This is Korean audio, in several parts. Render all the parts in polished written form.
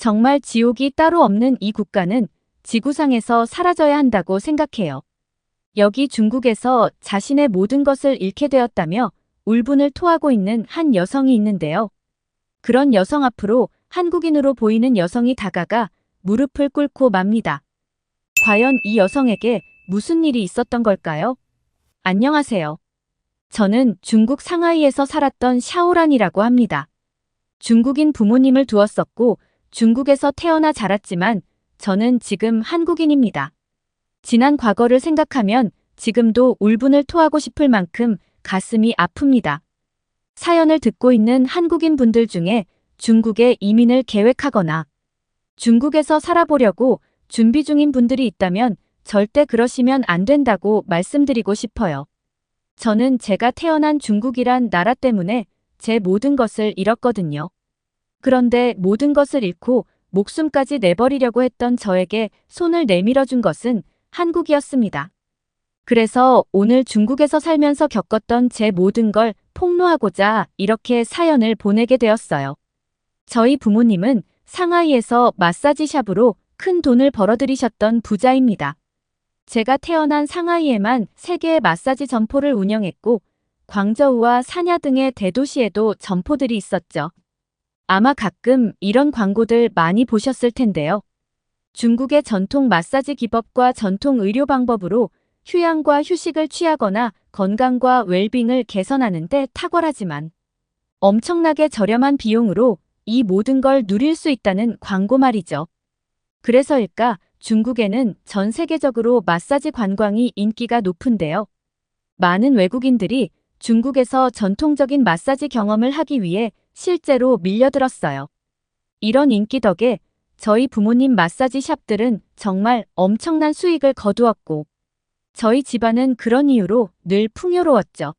정말 지옥이 따로 없는 이 국가는 지구상에서 사라져야 한다고 생각해요. 여기 중국에서 자신의 모든 것을 잃게 되었다며 울분을 토하고 있는 한 여성이 있는데요. 그런 여성 앞으로 한국인으로 보이는 여성이 다가가 무릎을 꿇고 맙니다. 과연 이 여성에게 무슨 일이 있었던 걸까요? 안녕하세요. 저는 중국 상하이에서 살았던 샤오란이라고 합니다. 중국인 부모님을 두었었고 중국에서 태어나 자랐지만 저는 지금 한국인입니다. 지난 과거를 생각하면 지금도 울분을 토하고 싶을 만큼 가슴이 아픕니다. 사연을 듣고 있는 한국인 분들 중에 중국에 이민을 계획하거나 중국에서 살아보려고 준비 중인 분들이 있다면 절대 그러시면 안 된다고 말씀드리고 싶어요. 저는 제가 태어난 중국이란 나라 때문에 제 모든 것을 잃었거든요. 그런데 모든 것을 잃고 목숨까지 내버리려고 했던 저에게 손을 내밀어 준 것은 한국이었습니다. 그래서 오늘 중국에서 살면서 겪었던 제 모든 걸 폭로하고자 이렇게 사연을 보내게 되었어요. 저희 부모님은 상하이에서 마사지 샵으로 큰 돈을 벌어들이셨던 부자입니다. 제가 태어난 상하이에만 3개의 마사지 점포를 운영했고 광저우와 사냐 등의 대도시에도 점포들이 있었죠. 아마 가끔 이런 광고들 많이 보셨을 텐데요. 중국의 전통 마사지 기법과 전통 의료 방법으로 휴양과 휴식을 취하거나 건강과 웰빙을 개선하는 데 탁월하지만 엄청나게 저렴한 비용으로 이 모든 걸 누릴 수 있다는 광고 말이죠. 그래서일까 중국에는 전 세계적으로 마사지 관광이 인기가 높은데요. 많은 외국인들이 중국에서 전통적인 마사지 경험을 하기 위해 실제로 밀려들었어요. 이런 인기 덕에 저희 부모님 마사지 샵들은 정말 엄청난 수익을 거두었고 저희 집안은 그런 이유로 늘 풍요로웠죠.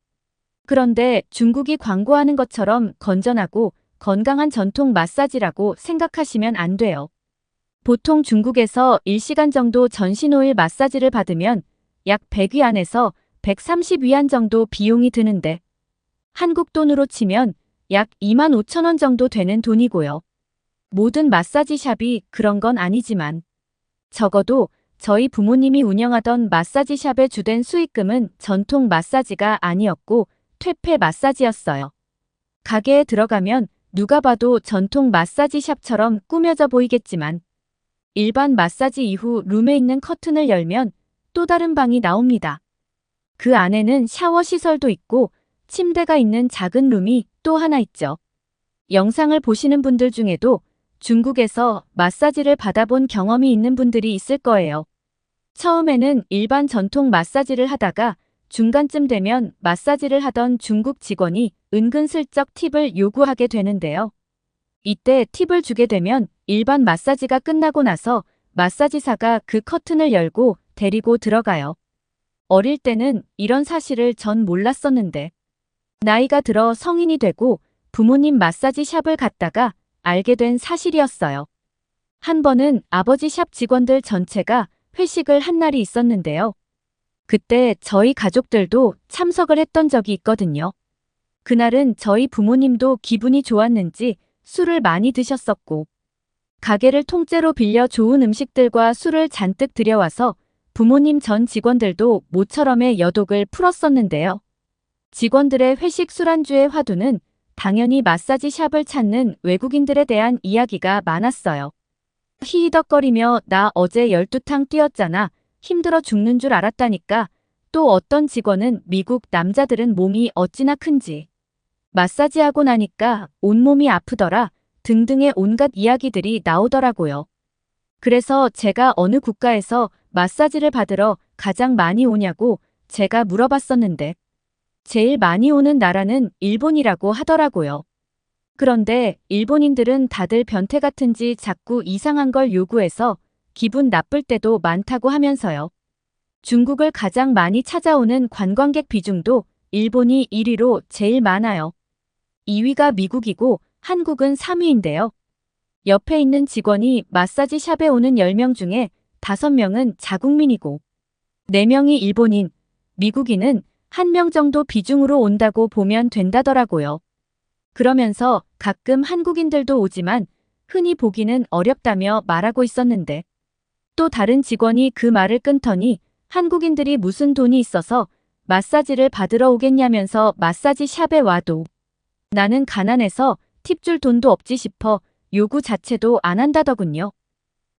그런데 중국이 광고하는 것처럼 건전하고 건강한 전통 마사지라고 생각하시면 안 돼요. 보통 중국에서 1시간 정도 전신오일 마사지를 받으면 약 100위안에서 130위안 정도 비용이 드는데 한국 돈으로 치면 약 25,000원 정도 되는 돈이고요. 모든 마사지 샵이 그런 건 아니지만 적어도 저희 부모님이 운영하던 마사지 샵의 주된 수익금은 전통 마사지가 아니었고 퇴폐 마사지였어요. 가게에 들어가면 누가 봐도 전통 마사지 샵처럼 꾸며져 보이겠지만 일반 마사지 이후 룸에 있는 커튼을 열면 또 다른 방이 나옵니다. 그 안에는 샤워 시설도 있고 침대가 있는 작은 룸이 또 하나 있죠. 영상을 보시는 분들 중에도 중국에서 마사지를 받아본 경험이 있는 분들이 있을 거예요. 처음에는 일반 전통 마사지를 하다가 중간쯤 되면 마사지를 하던 중국 직원이 은근슬쩍 팁을 요구하게 되는데요. 이때 팁을 주게 되면 일반 마사지가 끝나고 나서 마사지사가 그 커튼을 열고 데리고 들어가요. 어릴 때는 이런 사실을 전 몰랐었는데 나이가 들어 성인이 되고 부모님 마사지 샵을 갔다가 알게 된 사실이었어요. 한 번은 아버지 샵 직원들 전체가 회식을 한 날이 있었는데요. 그때 저희 가족들도 참석을 했던 적이 있거든요. 그날은 저희 부모님도 기분이 좋았는지 술을 많이 드셨었고 가게를 통째로 빌려 좋은 음식들과 술을 잔뜩 들여와서 부모님 전 직원들도 모처럼의 여독을 풀었었는데요. 직원들의 회식 술안주의 화두는 당연히 마사지 샵을 찾는 외국인들에 대한 이야기가 많았어요. 히히덕거리며 나 어제 12탕 뛰었잖아. 힘들어 죽는 줄 알았다니까. 또 어떤 직원은 미국 남자들은 몸이 어찌나 큰지. 마사지하고 나니까 온몸이 아프더라. 등등의 온갖 이야기들이 나오더라고요. 그래서 제가 어느 국가에서 마사지를 받으러 가장 많이 오냐고 제가 물어봤었는데 제일 많이 오는 나라는 일본이라고 하더라고요. 그런데 일본인들은 다들 변태 같은지 자꾸 이상한 걸 요구해서 기분 나쁠 때도 많다고 하면서요. 중국을 가장 많이 찾아오는 관광객 비중도 일본이 1위로 제일 많아요. 2위가 미국이고 한국은 3위인데요. 옆에 있는 직원이 마사지 샵에 오는 10명 중에 5명은 자국민이고 4명이 일본인, 미국인은 1명 정도 비중으로 온다고 보면 된다더라고요. 그러면서 가끔 한국인들도 오지만 흔히 보기는 어렵다며 말하고 있었는데 또 다른 직원이 그 말을 끊더니 한국인들이 무슨 돈이 있어서 마사지를 받으러 오겠냐면서 마사지 샵에 와도 나는 가난해서 팁 줄 돈도 없지 싶어 요구 자체도 안 한다더군요.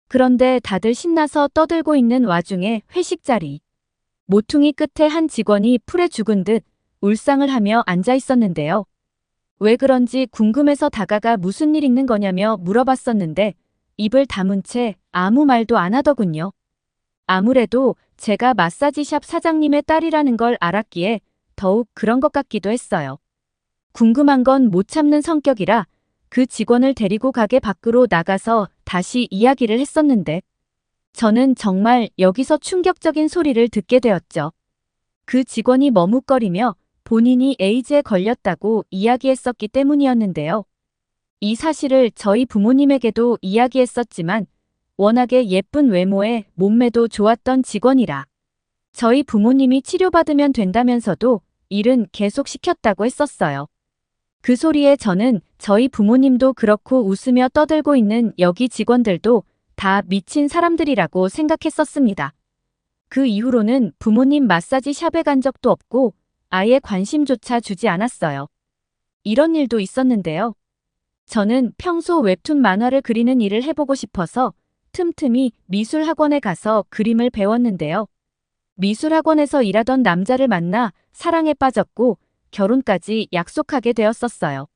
그런데 다들 신나서 떠들고 있는 와중에 회식 자리. 모퉁이 끝에 한 직원이 풀에 죽은 듯 울상을 하며 앉아 있었는데요. 왜 그런지 궁금해서 다가가 무슨 일 있는 거냐며 물어봤었는데 입을 다문 채 아무 말도 안 하더군요. 아무래도 제가 마사지샵 사장님의 딸이라는 걸 알았기에 더욱 그런 것 같기도 했어요. 궁금한 건 못 참는 성격이라 그 직원을 데리고 가게 밖으로 나가서 다시 이야기를 했었는데 저는 정말 여기서 충격적인 소리를 듣게 되었죠. 그 직원이 머뭇거리며 본인이 에이즈에 걸렸다고 이야기했었기 때문이었는데요. 이 사실을 저희 부모님에게도 이야기했었지만 워낙에 예쁜 외모에 몸매도 좋았던 직원이라 저희 부모님이 치료받으면 된다면서도 일은 계속 시켰다고 했었어요. 그 소리에 저는 저희 부모님도 그렇고 웃으며 떠들고 있는 여기 직원들도 다 미친 사람들이라고 생각했었습니다. 그 이후로는 부모님 마사지 샵에 간 적도 없고 아예 관심조차 주지 않았어요. 이런 일도 있었는데요. 저는 평소 웹툰 만화를 그리는 일을 해보고 싶어서 틈틈이 미술학원에 가서 그림을 배웠는데요. 미술학원에서 일하던 남자를 만나 사랑에 빠졌고 결혼까지 약속하게 되었었어요.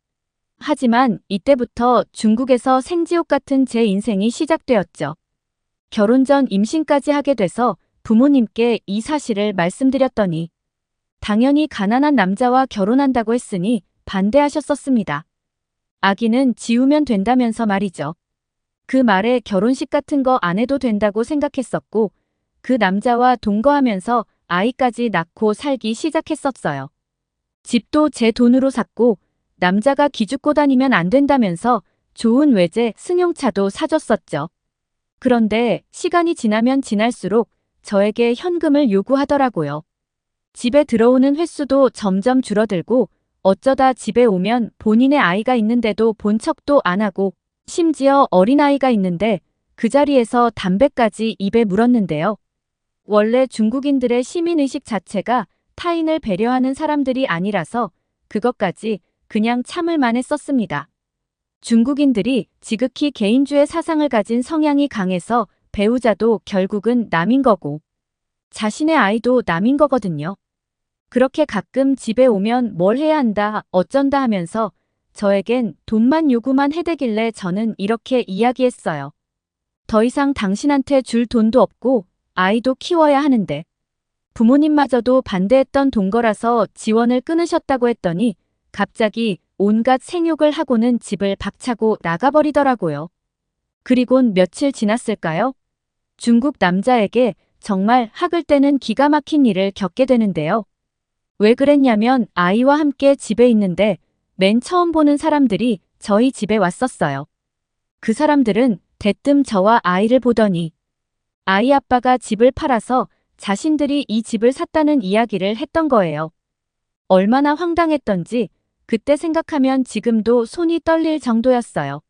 하지만 이때부터 중국에서 생지옥 같은 제 인생이 시작되었죠. 결혼 전 임신까지 하게 돼서 부모님께 이 사실을 말씀드렸더니 당연히 가난한 남자와 결혼한다고 했으니 반대하셨었습니다. 아기는 지우면 된다면서 말이죠. 그 말에 결혼식 같은 거 안 해도 된다고 생각했었고 그 남자와 동거하면서 아이까지 낳고 살기 시작했었어요. 집도 제 돈으로 샀고 남자가 기죽고 다니면 안 된다면서 좋은 외제 승용차도 사줬었죠. 그런데 시간이 지나면 지날수록 저에게 현금을 요구하더라고요. 집에 들어오는 횟수도 점점 줄어들고 어쩌다 집에 오면 본인의 아이가 있는데도 본 척도 안 하고 심지어 어린아이가 있는데 그 자리에서 담배까지 입에 물었는데요. 원래 중국인들의 시민의식 자체가 타인을 배려하는 사람들이 아니라서 그것까지 그냥 참을만 했었습니다. 중국인들이 지극히 개인주의 사상을 가진 성향이 강해서 배우자도 결국은 남인 거고 자신의 아이도 남인 거거든요. 그렇게 가끔 집에 오면 뭘 해야 한다, 어쩐다 하면서 저에겐 돈만 요구만 해대길래 저는 이렇게 이야기했어요. 더 이상 당신한테 줄 돈도 없고 아이도 키워야 하는데 부모님마저도 반대했던 동거라서 지원을 끊으셨다고 했더니 갑자기 온갖 생욕을 하고는 집을 박차고 나가버리더라고요. 그리곤 며칠 지났을까요? 중국 남자에게 정말 학을 떼는 기가 막힌 일을 겪게 되는데요. 왜 그랬냐면 아이와 함께 집에 있는데 맨 처음 보는 사람들이 저희 집에 왔었어요. 그 사람들은 대뜸 저와 아이를 보더니 아이 아빠가 집을 팔아서 자신들이 이 집을 샀다는 이야기를 했던 거예요. 얼마나 황당했던지 그때 생각하면 지금도 손이 떨릴 정도였어요.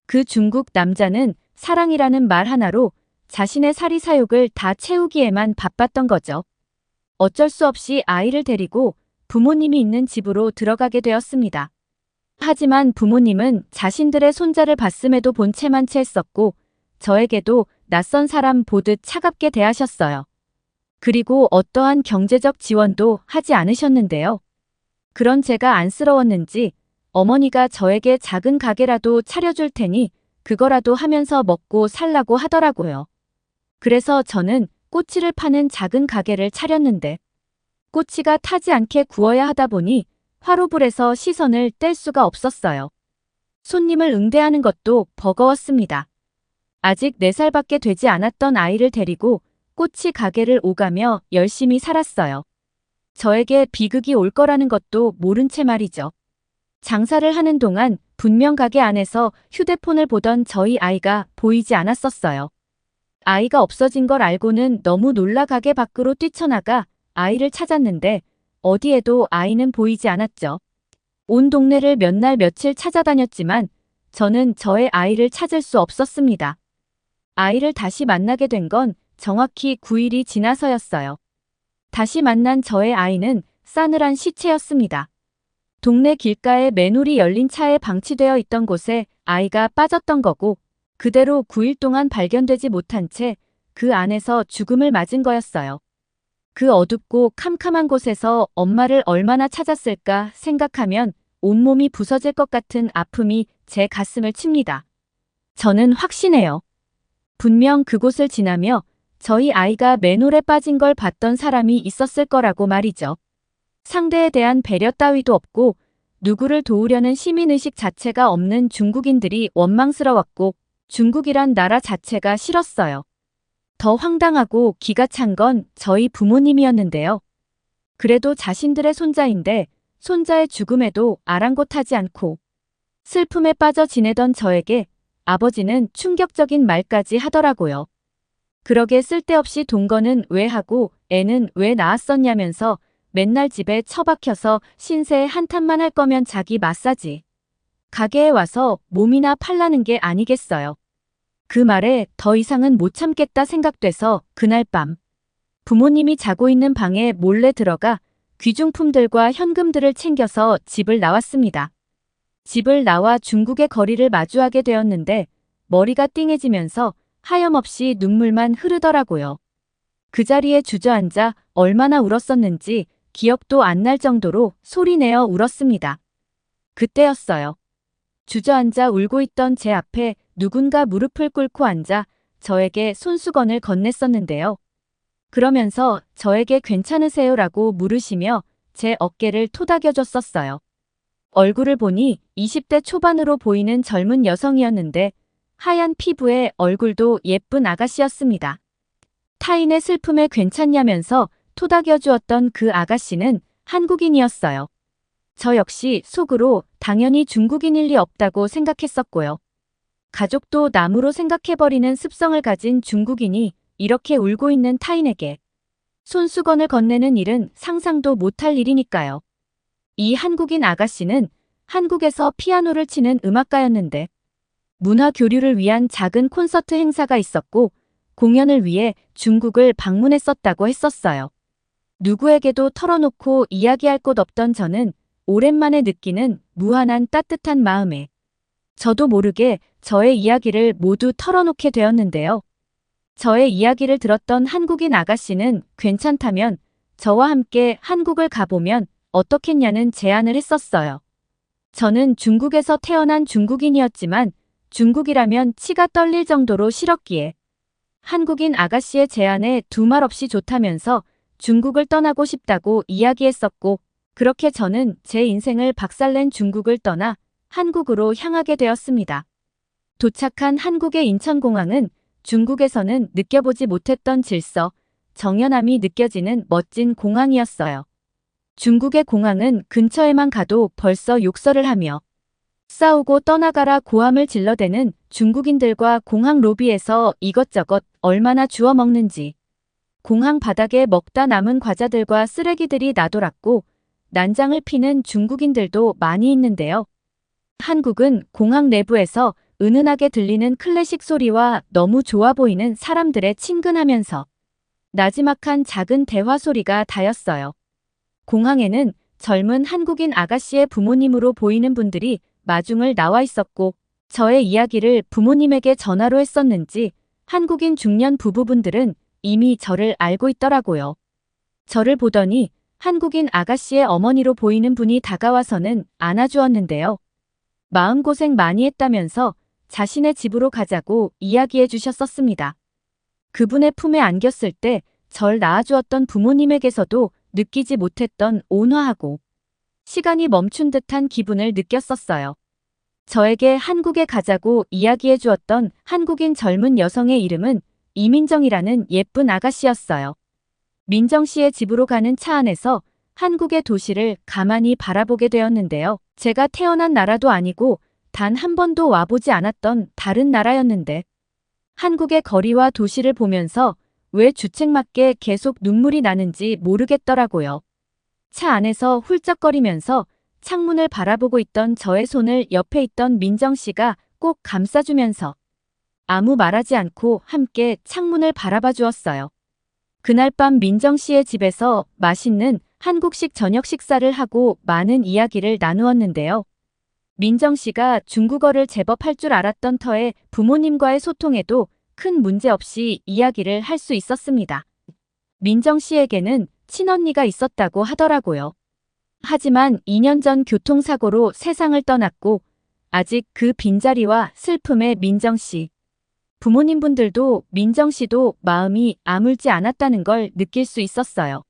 그 중국 남자는 사랑이라는 말 하나로 자신의 사리사욕을 다 채우기에만 바빴던 거죠. 어쩔 수 없이 아이를 데리고 부모님이 있는 집으로 들어가게 되었습니다. 하지만 부모님은 자신들의 손자를 봤음에도 본체만 채했었고 저에게도 낯선 사람 보듯 차갑게 대하셨어요. 그리고 어떠한 경제적 지원도 하지 않으셨는데요. 그런 제가 안쓰러웠는지 어머니가 저에게 작은 가게라도 차려줄 테니 그거라도 하면서 먹고 살라고 하더라고요. 그래서 저는 꼬치를 파는 작은 가게를 차렸는데 꼬치가 타지 않게 구워야 하다 보니 화로불에서 시선을 뗄 수가 없었어요. 손님을 응대하는 것도 버거웠습니다. 아직 4살밖에 되지 않았던 아이를 데리고 꼬치 가게를 오가며 열심히 살았어요. 저에게 비극이 올 거라는 것도 모른 채 말이죠. 장사를 하는 동안 분명 가게 안에서 휴대폰을 보던 저희 아이가 보이지 않았었어요. 아이가 없어진 걸 알고는 너무 놀라 가게 밖으로 뛰쳐나가 아이를 찾았는데 어디에도 아이는 보이지 않았죠. 온 동네를 몇 날 며칠 찾아다녔지만 저는 저의 아이를 찾을 수 없었습니다. 아이를 다시 만나게 된 건 정확히 9일이 지나서였어요. 다시 만난 저의 아이는 싸늘한 시체였습니다. 동네 길가에 맨홀이 열린 차에 방치되어 있던 곳에 아이가 빠졌던 거고 그대로 9일 동안 발견되지 못한 채 그 안에서 죽음을 맞은 거였어요. 그 어둡고 캄캄한 곳에서 엄마를 얼마나 찾았을까 생각하면 온몸이 부서질 것 같은 아픔이 제 가슴을 칩니다. 저는 확신해요. 분명 그곳을 지나며 저희 아이가 맨홀에 빠진 걸 봤던 사람이 있었을 거라고 말이죠. 상대에 대한 배려 따위도 없고 누구를 도우려는 시민의식 자체가 없는 중국인들이 원망스러웠고 중국이란 나라 자체가 싫었어요. 더 황당하고 기가 찬 건 저희 부모님이었는데요. 그래도 자신들의 손자인데 손자의 죽음에도 아랑곳하지 않고 슬픔에 빠져 지내던 저에게 아버지는 충격적인 말까지 하더라고요. 그러게 쓸데없이 동거는 왜 하고 애는 왜 낳았었냐면서 맨날 집에 처박혀서 신세에 한탄만 할 거면 자기 마사지 가게에 와서 몸이나 팔라는 게 아니겠어요. 그 말에 더 이상은 못 참겠다 생각돼서 그날 밤 부모님이 자고 있는 방에 몰래 들어가 귀중품들과 현금들을 챙겨서 집을 나왔습니다. 집을 나와 중국의 거리를 마주하게 되었는데 머리가 띵해지면서 하염없이 눈물만 흐르더라고요. 그 자리에 주저앉아 얼마나 울었었는지 기억도 안 날 정도로 소리내어 울었습니다. 그때였어요. 주저앉아 울고 있던 제 앞에 누군가 무릎을 꿇고 앉아 저에게 손수건을 건넸었는데요. 그러면서 저에게 괜찮으세요라고 물으시며 제 어깨를 토닥여줬었어요. 얼굴을 보니 20대 초반으로 보이는 젊은 여성이었는데 하얀 피부에 얼굴도 예쁜 아가씨였습니다. 타인의 슬픔에 괜찮냐면서 토닥여주었던 그 아가씨는 한국인이었어요. 저 역시 속으로 당연히 중국인일 리 없다고 생각했었고요. 가족도 남으로 생각해버리는 습성을 가진 중국인이 이렇게 울고 있는 타인에게 손수건을 건네는 일은 상상도 못할 일이니까요. 이 한국인 아가씨는 한국에서 피아노를 치는 음악가였는데 문화 교류를 위한 작은 콘서트 행사가 있었고 공연을 위해 중국을 방문했었다고 했었어요. 누구에게도 털어놓고 이야기할 곳 없던 저는 오랜만에 느끼는 무한한 따뜻한 마음에 저도 모르게 저의 이야기를 모두 털어놓게 되었는데요. 저의 이야기를 들었던 한국인 아가씨는 괜찮다면 저와 함께 한국을 가보면 어떻겠냐는 제안을 했었어요. 저는 중국에서 태어난 중국인이었지만 중국이라면 치가 떨릴 정도로 싫었기에 한국인 아가씨의 제안에 두말 없이 좋다면서 중국을 떠나고 싶다고 이야기했었고 그렇게 저는 제 인생을 박살낸 중국을 떠나 한국으로 향하게 되었습니다. 도착한 한국의 인천공항은 중국에서는 느껴보지 못했던 질서, 정연함이 느껴지는 멋진 공항이었어요. 중국의 공항은 근처에만 가도 벌써 욕설을 하며 싸우고 떠나가라 고함을 질러대는 중국인들과 공항 로비에서 이것저것 얼마나 주워 먹는지 공항 바닥에 먹다 남은 과자들과 쓰레기들이 나돌았고 난장을 피는 중국인들도 많이 있는데요. 한국은 공항 내부에서 은은하게 들리는 클래식 소리와 너무 좋아 보이는 사람들의 친근하면서 나지막한 작은 대화 소리가 다였어요. 공항에는 젊은 한국인 아가씨의 부모님으로 보이는 분들이 마중을 나와 있었고 저의 이야기를 부모님에게 전화로 했었는지 한국인 중년 부부분들은 이미 저를 알고 있더라고요. 저를 보더니 한국인 아가씨의 어머니로 보이는 분이 다가와서는 안아주었는데요. 마음고생 많이 했다면서 자신의 집으로 가자고 이야기해 주셨었습니다. 그분의 품에 안겼을 때 절 낳아주었던 부모님에게서도 느끼지 못했던 온화하고 시간이 멈춘 듯한 기분을 느꼈었어요. 저에게 한국에 가자고 이야기해 주었던 한국인 젊은 여성의 이름은 이민정이라는 예쁜 아가씨였어요. 민정 씨의 집으로 가는 차 안에서 한국의 도시를 가만히 바라보게 되었는데요. 제가 태어난 나라도 아니고 단 한 번도 와보지 않았던 다른 나라였는데 한국의 거리와 도시를 보면서 왜 주책맞게 계속 눈물이 나는지 모르겠더라고요. 차 안에서 훌쩍거리면서 창문을 바라보고 있던 저의 손을 옆에 있던 민정 씨가 꼭 감싸주면서 아무 말하지 않고 함께 창문을 바라봐 주었어요. 그날 밤 민정 씨의 집에서 맛있는 한국식 저녁 식사를 하고 많은 이야기를 나누었는데요. 민정 씨가 중국어를 제법 할 줄 알았던 터에 부모님과의 소통에도 큰 문제 없이 이야기를 할 수 있었습니다. 민정 씨에게는 친언니가 있었다고 하더라고요. 하지만 2년 전 교통사고로 세상을 떠났고 아직 그 빈자리와 슬픔에 민정 씨, 부모님분들도 민정 씨도 마음이 아물지 않았다는 걸 느낄 수 있었어요.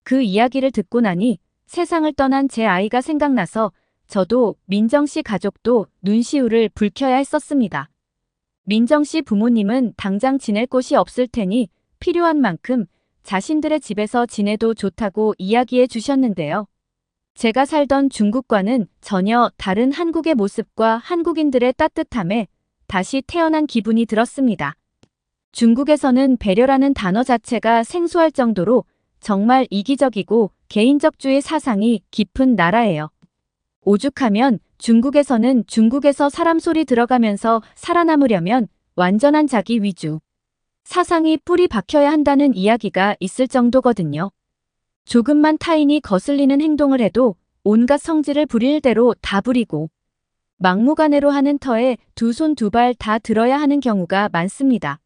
그 이야기를 듣고 나니 세상을 떠난 제 아이가 생각나서 저도 민정 씨 가족도 눈시울을 붉혀야 했었습니다. 민정 씨 부모님은 당장 지낼 곳이 없을 테니 필요한 만큼 자신들의 집에서 지내도 좋다고 이야기해 주셨는데요. 제가 살던 중국과는 전혀 다른 한국의 모습과 한국인들의 따뜻함에 다시 태어난 기분이 들었습니다. 중국에서는 배려라는 단어 자체가 생소할 정도로 정말 이기적이고 개인적주의 사상이 깊은 나라예요. 오죽하면 중국에서는 중국에서 사람 소리 들어가면서 살아남으려면 완전한 자기 위주 사상이 뿌리 박혀야 한다는 이야기가 있을 정도거든요. 조금만 타인이 거슬리는 행동을 해도 온갖 성질을 부릴 대로 다 부리고 막무가내로 하는 터에 두 손 두 발 다 들어야 하는 경우가 많습니다.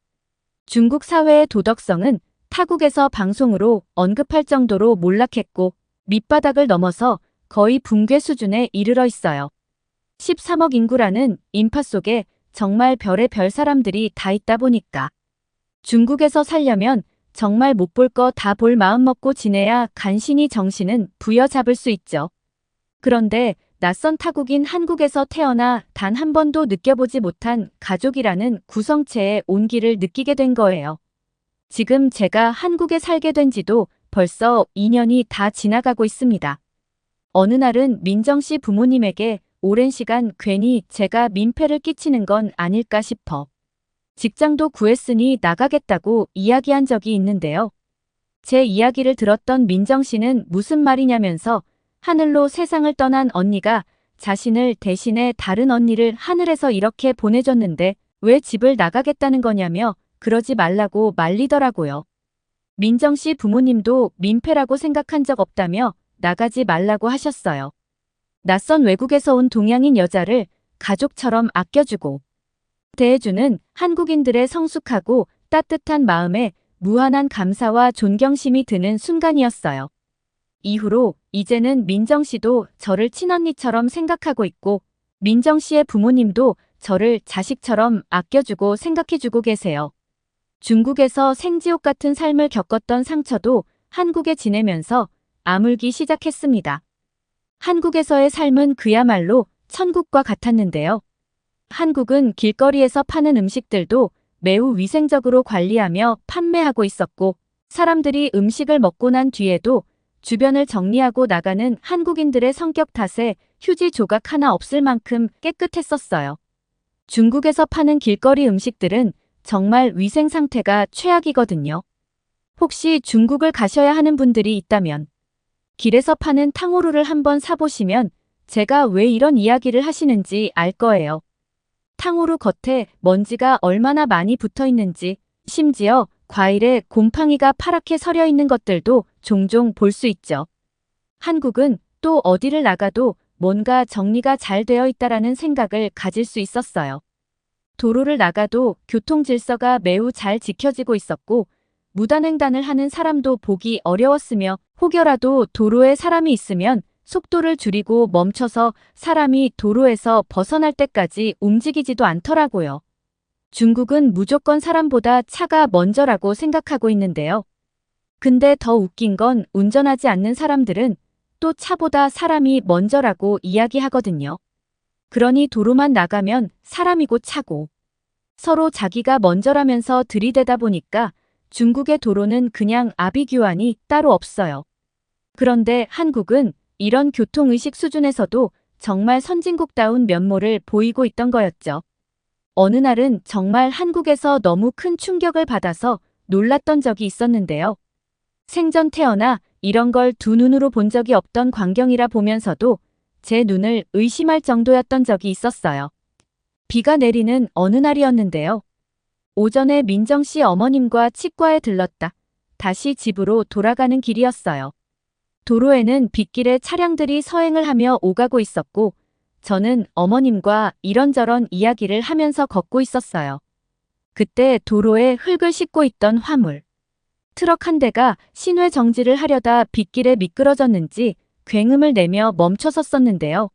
중국 사회의 도덕성은 타국에서 방송으로 언급할 정도로 몰락했고 밑바닥을 넘어서 거의 붕괴 수준에 이르러 있어요. 13억 인구라는 인파 속에 정말 별의 별 사람들이 다 있다 보니까 중국에서 살려면 정말 못 볼 거 다 볼 마음 먹고 지내야 간신히 정신은 부여잡을 수 있죠. 그런데 낯선 타국인 한국에서 태어나 단 한 번도 느껴보지 못한 가족이라는 구성체의 온기를 느끼게 된 거예요. 지금 제가 한국에 살게 된 지도 벌써 2년이 다 지나가고 있습니다. 어느 날은 민정 씨 부모님에게 오랜 시간 괜히 제가 민폐를 끼치는 건 아닐까 싶어 직장도 구했으니 나가겠다고 이야기한 적이 있는데요. 제 이야기를 들었던 민정 씨는 무슨 말이냐면서 하늘로 세상을 떠난 언니가 자신을 대신해 다른 언니를 하늘에서 이렇게 보내줬는데 왜 집을 나가겠다는 거냐며 그러지 말라고 말리더라고요. 민정 씨 부모님도 민폐라고 생각한 적 없다며 나가지 말라고 하셨어요. 낯선 외국에서 온 동양인 여자를 가족처럼 아껴주고 대해주는 한국인들의 성숙하고 따뜻한 마음에 무한한 감사와 존경심이 드는 순간이었어요. 이후로 이제는 민정 씨도 저를 친언니처럼 생각하고 있고 민정 씨의 부모님도 저를 자식처럼 아껴주고 생각해주고 계세요. 중국에서 생지옥 같은 삶을 겪었던 상처도 한국에 지내면서 아물기 시작했습니다. 한국에서의 삶은 그야말로 천국과 같았는데요. 한국은 길거리에서 파는 음식들도 매우 위생적으로 관리하며 판매하고 있었고 사람들이 음식을 먹고 난 뒤에도 주변을 정리하고 나가는 한국인들의 성격 탓에 휴지 조각 하나 없을 만큼 깨끗했었어요. 중국에서 파는 길거리 음식들은 정말 위생 상태가 최악이거든요. 혹시 중국을 가셔야 하는 분들이 있다면 길에서 파는 탕후루를 한번 사보시면 제가 왜 이런 이야기를 하시는지 알 거예요. 탕후루 겉에 먼지가 얼마나 많이 붙어 있는지, 심지어 과일에 곰팡이가 파랗게 서려 있는 것들도 종종 볼 수 있죠. 한국은 또 어디를 나가도 뭔가 정리가 잘 되어 있다라는 생각을 가질 수 있었어요. 도로를 나가도 교통 질서가 매우 잘 지켜지고 있었고 무단횡단을 하는 사람도 보기 어려웠으며 혹여라도 도로에 사람이 있으면 속도를 줄이고 멈춰서 사람이 도로에서 벗어날 때까지 움직이지도 않더라고요. 중국은 무조건 사람보다 차가 먼저라고 생각하고 있는데요. 근데 더 웃긴 건 운전하지 않는 사람들은 또 차보다 사람이 먼저라고 이야기하거든요. 그러니 도로만 나가면 사람이고 차고 서로 자기가 먼저라면서 들이대다 보니까 중국의 도로는 그냥 아비규환이 따로 없어요. 그런데 한국은 이런 교통의식 수준에서도 정말 선진국다운 면모를 보이고 있던 거였죠. 어느 날은 정말 한국에서 너무 큰 충격을 받아서 놀랐던 적이 있었는데요. 생전 태어나 이런 걸 두 눈으로 본 적이 없던 광경이라 보면서도 제 눈을 의심할 정도였던 적이 있었어요. 비가 내리는 어느 날이었는데요. 오전에 민정 씨 어머님과 치과에 들렀다 다시 집으로 돌아가는 길이었어요. 도로에는 빗길에 차량들이 서행을 하며 오가고 있었고 저는 어머님과 이런저런 이야기를 하면서 걷고 있었어요. 그때 도로에 흙을 싣고 있던 화물. 트럭 한 대가 신호 정지를 하려다 빗길에 미끄러졌는지 굉음을 내며 멈춰섰었는데요.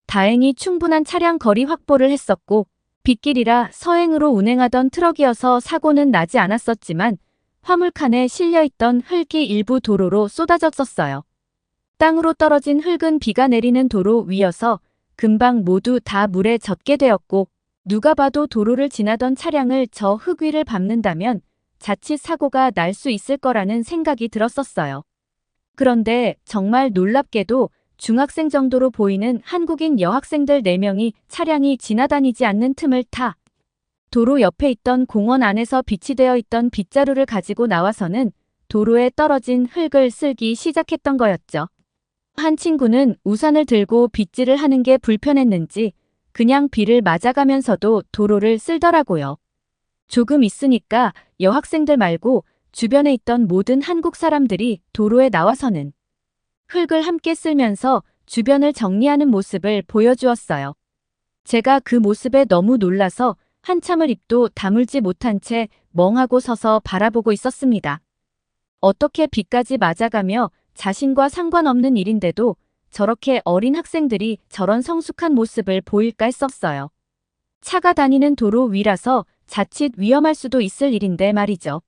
다행히 충분한 차량 거리 확보를 했었고 빗길이라 서행으로 운행하던 트럭이어서 사고는 나지 않았었지만 화물칸에 실려있던 흙이 일부 도로로 쏟아졌었어요. 땅으로 떨어진 흙은 비가 내리는 도로 위여서 금방 모두 다 물에 젖게 되었고 누가 봐도 도로를 지나던 차량을 저 흙 위를 밟는다면 자칫 사고가 날 수 있을 거라는 생각이 들었었어요. 그런데 정말 놀랍게도 중학생 정도로 보이는 한국인 여학생들 4명이 차량이 지나다니지 않는 틈을 타 도로 옆에 있던 공원 안에서 비치되어 있던 빗자루를 가지고 나와서는 도로에 떨어진 흙을 쓸기 시작했던 거였죠. 한 친구는 우산을 들고 빗질을 하는 게 불편했는지 그냥 비를 맞아가면서도 도로를 쓸더라고요. 조금 있으니까 여학생들 말고 주변에 있던 모든 한국 사람들이 도로에 나와서는 흙을 함께 쓸면서 주변을 정리하는 모습을 보여주었어요. 제가 그 모습에 너무 놀라서 한참을 입도 다물지 못한 채 멍하고 서서 바라보고 있었습니다. 어떻게 비까지 맞아가며 자신과 상관없는 일인데도 저렇게 어린 학생들이 저런 성숙한 모습을 보일까 했었어요. 차가 다니는 도로 위라서 자칫 위험할 수도 있을 일인데 말이죠.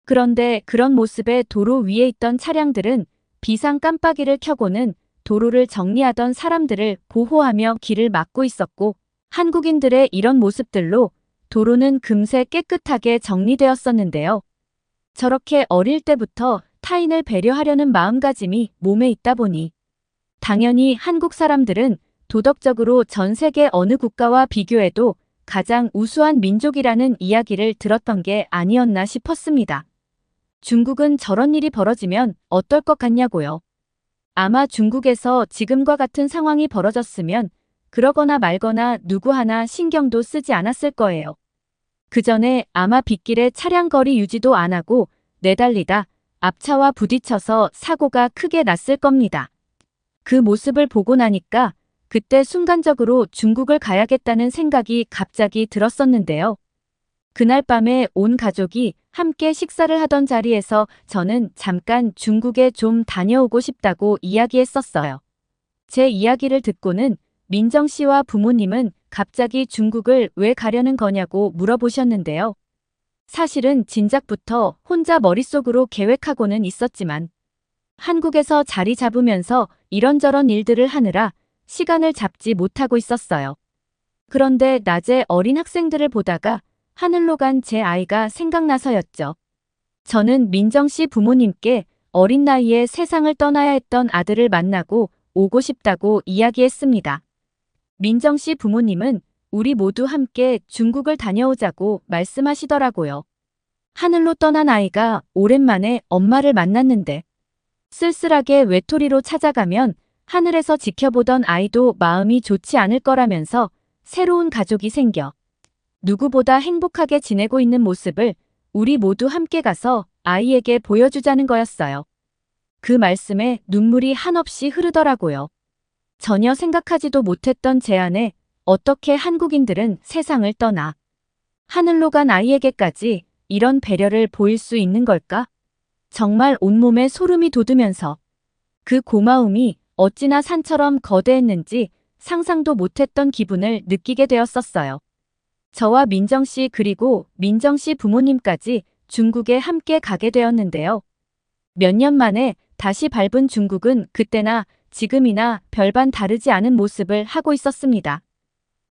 그런데 그런 모습의 도로 위에 있던 차량들은 비상 깜빡이를 켜고는 도로를 정리하던 사람들을 보호하며 길을 막고 있었고 한국인들의 이런 모습들로 도로는 금세 깨끗하게 정리되었었는데요. 저렇게 어릴 때부터 타인을 배려하려는 마음가짐이 몸에 있다 보니 당연히 한국 사람들은 도덕적으로 전 세계 어느 국가와 비교해도 가장 우수한 민족이라는 이야기를 들었던 게 아니었나 싶었습니다. 중국은 저런 일이 벌어지면 어떨 것 같냐고요. 아마 중국에서 지금과 같은 상황이 벌어졌으면 그러거나 말거나 누구 하나 신경도 쓰지 않았을 거예요. 그 전에 아마 빗길에 차량 거리 유지도 안 하고 내달리다 앞차와 부딪혀서 사고가 크게 났을 겁니다. 그 모습을 보고 나니까 그때 순간적으로 중국을 가야겠다는 생각이 갑자기 들었었는데요. 그날 밤에 온 가족이 함께 식사를 하던 자리에서 저는 잠깐 중국에 좀 다녀오고 싶다고 이야기했었어요. 제 이야기를 듣고는 민정 씨와 부모님은 갑자기 중국을 왜 가려는 거냐고 물어보셨는데요. 사실은 진작부터 혼자 머릿속으로 계획하고는 있었지만 한국에서 자리 잡으면서 이런저런 일들을 하느라 시간을 잡지 못하고 있었어요. 그런데 낮에 어린 학생들을 보다가 하늘로 간 제 아이가 생각나서였죠. 저는 민정 씨 부모님께 어린 나이에 세상을 떠나야 했던 아들을 만나고 오고 싶다고 이야기했습니다. 민정 씨 부모님은 우리 모두 함께 중국을 다녀오자고 말씀하시더라고요. 하늘로 떠난 아이가 오랜만에 엄마를 만났는데 쓸쓸하게 외톨이로 찾아가면 하늘에서 지켜보던 아이도 마음이 좋지 않을 거라면서 새로운 가족이 생겨 누구보다 행복하게 지내고 있는 모습을 우리 모두 함께 가서 아이에게 보여주자는 거였어요. 그 말씀에 눈물이 한없이 흐르더라고요. 전혀 생각하지도 못했던 제안에 어떻게 한국인들은 세상을 떠나 하늘로 간 아이에게까지 이런 배려를 보일 수 있는 걸까? 정말 온몸에 소름이 돋으면서 그 고마움이 어찌나 산처럼 거대했는지 상상도 못했던 기분을 느끼게 되었었어요. 저와 민정 씨 그리고 민정 씨 부모님까지 중국에 함께 가게 되었는데요. 몇 년 만에 다시 밟은 중국은 그때나 지금이나 별반 다르지 않은 모습을 하고 있었습니다.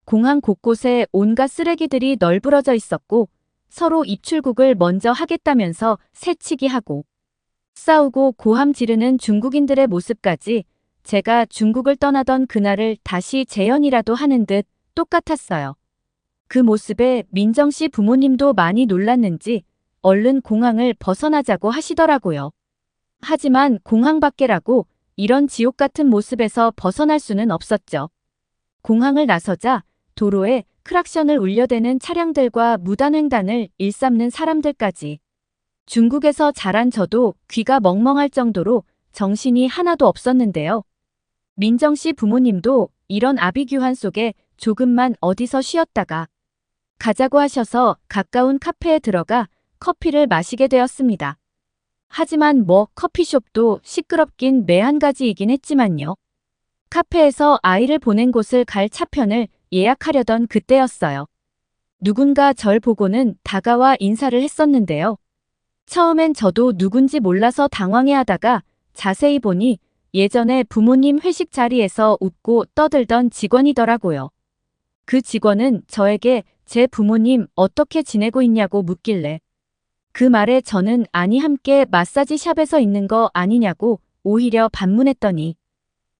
공항 곳곳에 온갖 쓰레기들이 널브러져 있었고 서로 입출국을 먼저 하겠다면서 새치기 하고 싸우고 고함 지르는 중국인들의 모습까지 제가 중국을 떠나던 그날을 다시 재현이라도 하는 듯 똑같았어요. 그 모습에 민정 씨 부모님도 많이 놀랐는지 얼른 공항을 벗어나자고 하시더라고요. 하지만 공항 밖이라고 이런 지옥 같은 모습에서 벗어날 수는 없었죠. 공항을 나서자 도로에 크락션을 울려대는 차량들과 무단횡단을 일삼는 사람들까지. 중국에서 자란 저도 귀가 멍멍할 정도로 정신이 하나도 없었는데요. 민정 씨 부모님도 이런 아비규환 속에 조금만 어디서 쉬었다가 가자고 하셔서 가까운 카페에 들어가 커피를 마시게 되었습니다. 하지만 커피숍도 시끄럽긴 매한가지이긴 했지만요. 카페에서 아이를 보낸 곳을 갈 차편을 예약하려던 그때였어요. 누군가 절 보고는 다가와 인사를 했었는데요. 처음엔 저도 누군지 몰라서 당황해하다가 자세히 보니 예전에 부모님 회식 자리에서 웃고 떠들던 직원이더라고요. 그 직원은 저에게 제 부모님 어떻게 지내고 있냐고 묻길래 그 말에 저는 아니 함께 마사지 샵에서 있는 거 아니냐고 오히려 반문했더니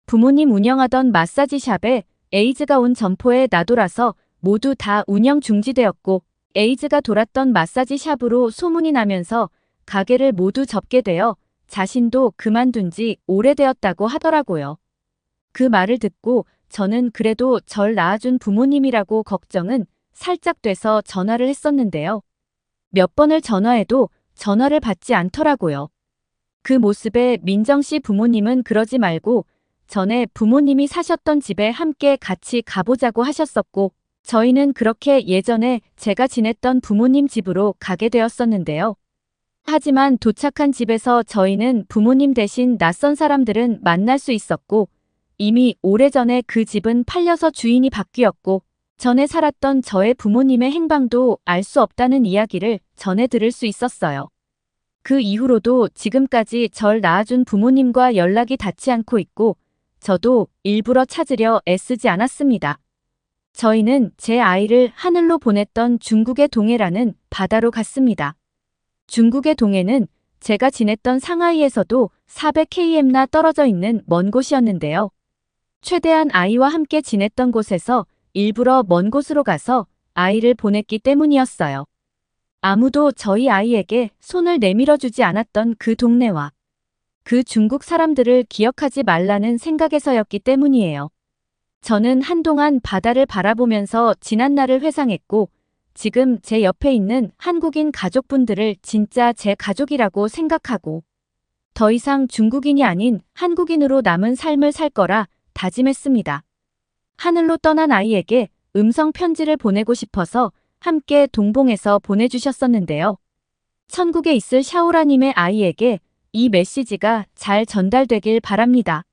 부모님 운영하던 마사지 샵에 에이즈가 온 점포에 나돌아서 모두 다 운영 중지되었고 에이즈가 돌았던 마사지 샵으로 소문이 나면서 가게를 모두 접게 되어 자신도 그만둔 지 오래되었다고 하더라고요. 그 말을 듣고 저는 그래도 절 낳아준 부모님이라고 걱정은 살짝 돼서 전화를 했었는데요. 몇 번을 전화해도 전화를 받지 않더라고요. 그 모습에 민정 씨 부모님은 그러지 말고 전에 부모님이 사셨던 집에 함께 같이 가보자고 하셨었고 저희는 그렇게 예전에 제가 지냈던 부모님 집으로 가게 되었었는데요. 하지만 도착한 집에서 저희는 부모님 대신 낯선 사람들은 만날 수 있었고 이미 오래전에 그 집은 팔려서 주인이 바뀌었고 전에 살았던 저의 부모님의 행방도 알 수 없다는 이야기를 전해 들을 수 있었어요. 그 이후로도 지금까지 절 낳아준 부모님과 연락이 닿지 않고 있고 저도 일부러 찾으려 애쓰지 않았습니다. 저희는 제 아이를 하늘로 보냈던 중국의 동해라는 바다로 갔습니다. 중국의 동해는 제가 지냈던 상하이에서도 400km나 떨어져 있는 먼 곳이었는데요. 최대한 아이와 함께 지냈던 곳에서 일부러 먼 곳으로 가서 아이를 보냈기 때문이었어요. 아무도 저희 아이에게 손을 내밀어 주지 않았던 그 동네와 그 중국 사람들을 기억하지 말라는 생각에서였기 때문이에요. 저는 한동안 바다를 바라보면서 지난 날을 회상했고 지금 제 옆에 있는 한국인 가족분들을 진짜 제 가족이라고 생각하고 더 이상 중국인이 아닌 한국인으로 남은 삶을 살 거라 다짐했습니다. 하늘로 떠난 아이에게 음성 편지를 보내고 싶어서 함께 동봉해서 보내주셨었는데요. 천국에 있을 샤오라님의 아이에게 이 메시지가 잘 전달되길 바랍니다.